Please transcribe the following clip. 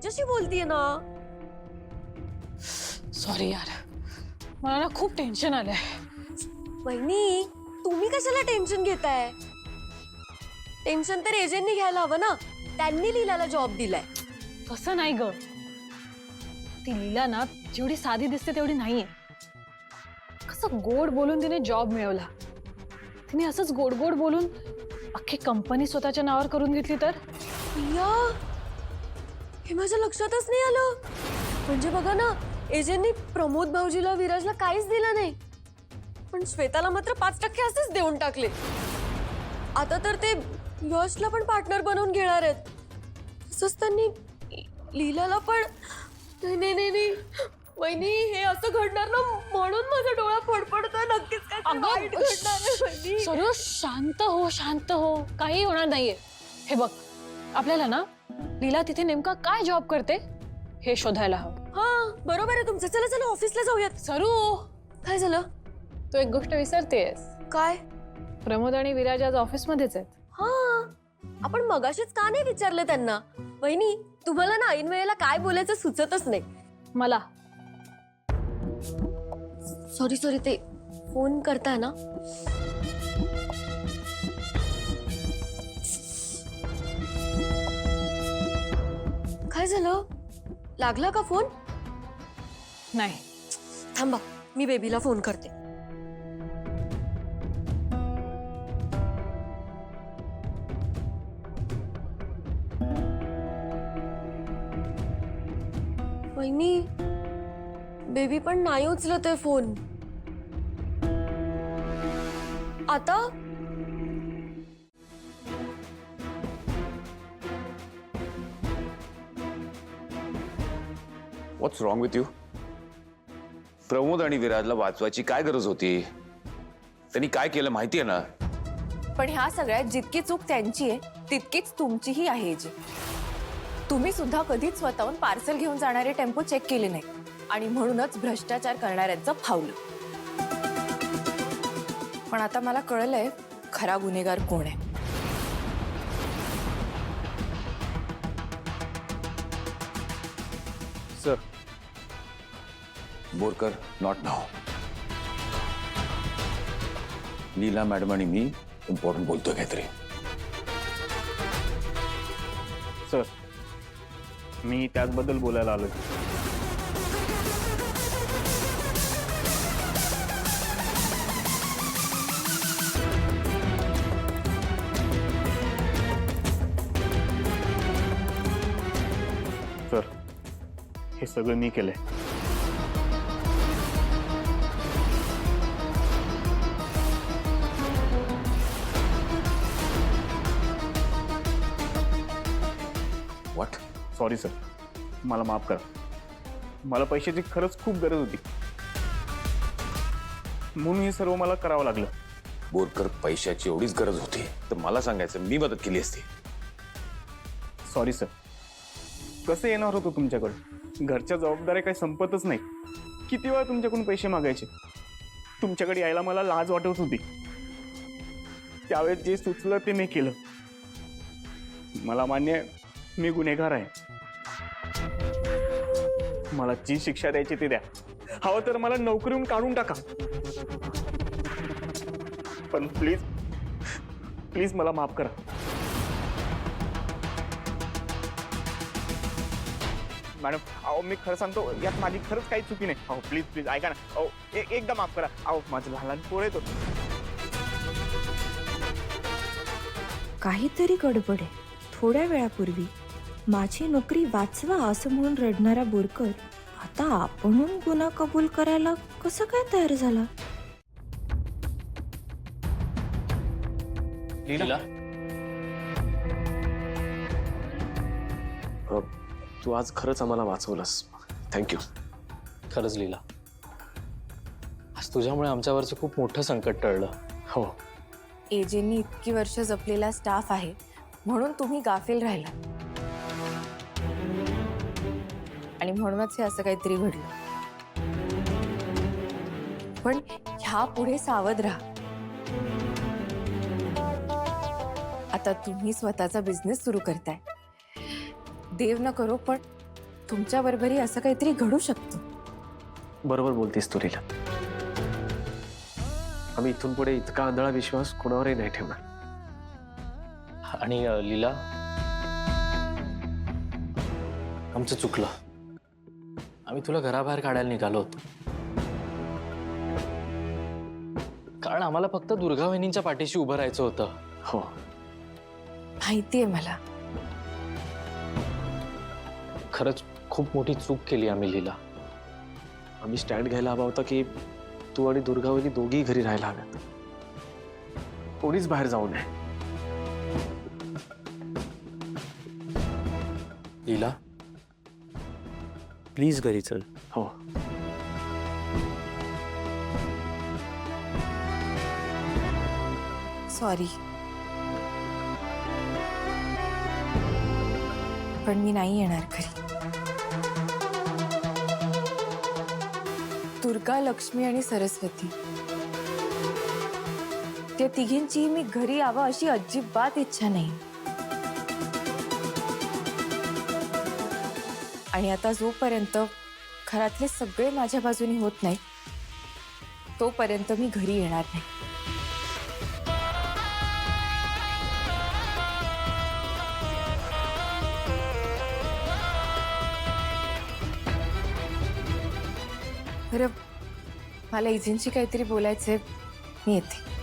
त्यांच्याशी बोलतीये ना. सॉरी यार, मला ना खूप टेन्शन आलंय. वहिनी, तुम्ही कशाला टेन्शन घेताय? टेन्शन तर एजंटनी घ्यायला हवं ना. त्यांनी लीलाला जॉब दिलाय. कसं नाही ग, ती लीला ना जेवढी साधी दिसते तेवढी नाहीये. कसं गोड बोलून तिने जॉब मिळवला. तिने असंच गोड गोड बोलून अख्खी कंपनी स्वतःच्या नावावर करून घेतली तर. या, हे माझ्या लक्षातच नाही आलं. म्हणजे बघा ना, एजंटनी प्रमोद भाऊजीला विराजला काहीच दिलं नाही, पण श्वेताला मात्र 5% असेच देऊन टाकले. आता तर ते यशला पण पार्टनर बनवून घेणार आहेत. तसंच त्यांनी लीलाला पण. नाही नाही नाही वहिनी, हे असं घडणार ना, म्हणून माझा डोळा फडफडतोय. नक्कीच काय वाईट घडणार आहे वहिनी. सरू शांत हो, शांत हो, काही होणार नाहीये. हे बघ, आपल्याला ना लीला तिथे नेमका काय जॉब करते हे शोधायला हवं. हा, बरोबर आहे तुमचं. चला चला ऑफिसला जाऊयात. सरू, काय झालं? तू एक गोष्ट विसरतेस. काय? प्रमोद आणि विराज आज ऑफिस मध्येच आहेत. हा, आपण मगाशीच का नाही विचारलं त्यांना? वहिनी, तुम्हाला ना ऐन वेळेला काय बोलायचं सुचतच नाही. मला सॉरी सॉरी, ते फोन करताय ना. काय झालं? लागला का फोन? नाही. थांबा, मी बेबीला फोन करते. वहिनी, बेबी पण नाही उचलत आहे फोन. आता व्हॉट्स रॉंग विथ यू? प्रमोद आणि विराजला वाचवायची काय गरज होती? त्यांनी काय केलं माहिती आहे ना? पण ह्या सगळ्यात जितकी चूक त्यांची आहे तितकीच तुमचीही आहे. जी तुम्ही सुद्धा कधीच स्वतःहून पार्सल घेऊन जाणारे टेम्पो चेक केले नाही आणि म्हणूनच भ्रष्टाचार करणाऱ्यांचं फावलं. पण आता मला कळलंय खरा गुन्हेगार कोण आहे. Sir, Borkar not now. Leela madam आणि मी इम्पॉर्टंट बोलतोय काहीतरी. सर, मी त्याचबद्दल बोलायला आलोय. सर, हे सगळं मी केलंय. व्हॉट? सॉरी सर, मला माफ करा. मला पैशाची खरंच खूप गरज होती, म्हणून हे सर्व मला करावं लागलं. बोरकर, पैशाची एवढीच गरज होती तर मला सांगायचं, मी मदत केली असती. Sorry sir. कसं येणार होतं तुमच्याकडे? घरच्या जबाबदाऱ्या काही संपतच नाही. किती वेळा तुमच्याकडून पैसे मागायचे. तुमच्याकडे यायला मला लाज वाटत होती. त्यावेळेस जे सुचलं ते मी केलं. मला मान्य आहे, मी गुन्हेगार आहे. मला जी शिक्षा द्यायची ती द्या. हवं तर मला नोकरीहून काढून टाका, पण प्लीज प्लीज मला माफ करा. मॅडम, अहो मी खरं सांगतो, यात माझी खरंच काही चुकी नाही. अहो प्लीज प्लीज ऐका ना. अहो एकदा माफ करा. अहो माझं लहान पोर येतो. काहीतरी गडबड आहे. थोड्या वेळापूर्वी माझी नोकरी वाचवा असं म्हणून रडणारा बोरकर आता आपणहून गुन्हा कबूल करायला कसं काय तयार झाला? लीला, तू आज खरंच आम्हाला वाचवलंस. थँक्यू. खरंच लीला, आज तुझ्यामुळे आमच्यावरचं खूप मोठं संकट टळलं. हो, एजेंनी इतकी वर्ष जपलेला स्टाफ आहे म्हणून तुम्ही गाफील राहिला आणि म्हणूनच हे असं काहीतरी घडलं. पण ह्या पुढे सावध राहा. आता तुम्ही स्वतःचा बिझनेस सुरू करताय. देव न करो पण तुमच्या बरोबरही असं काहीतरी घडू शकतं. बरोबर बोलतेस तू लीला. आम्ही इथून पुढे इतका आंधळा विश्वास कोणावरही नाही ठेवणार. आणि लीला, आमचं चुकलं. आम्ही तुला घराबाहेर काढायला निघालो होतो, कारण आम्हाला फक्त दुर्गा वहिनींच्या पाठीशी उभं राहायचं होतं. हो, माहितीये मला. खरंच खूप मोठी चूक केली आम्ही लीला. आम्ही स्टँड घ्यायला हवा होता की तू आणि दुर्गावली दोघी घरी राहायला हव्यात, कोणीच बाहेर जाऊ नये. लीला, प्लीज घरी चल. हो, सॉरी, पण मी नाही येणार घरी. दुर्गा, लक्ष्मी आणि सरस्वती, त्या तिघींची मी घरी यावं अशी अजिबात इच्छा नाही. आणि आता जोपर्यंत घरातले सगळे माझ्या बाजूने होत नाही तोपर्यंत मी घरी येणार नाही. बरं, मला एजंटशी काहीतरी बोलायचंय, मी येते.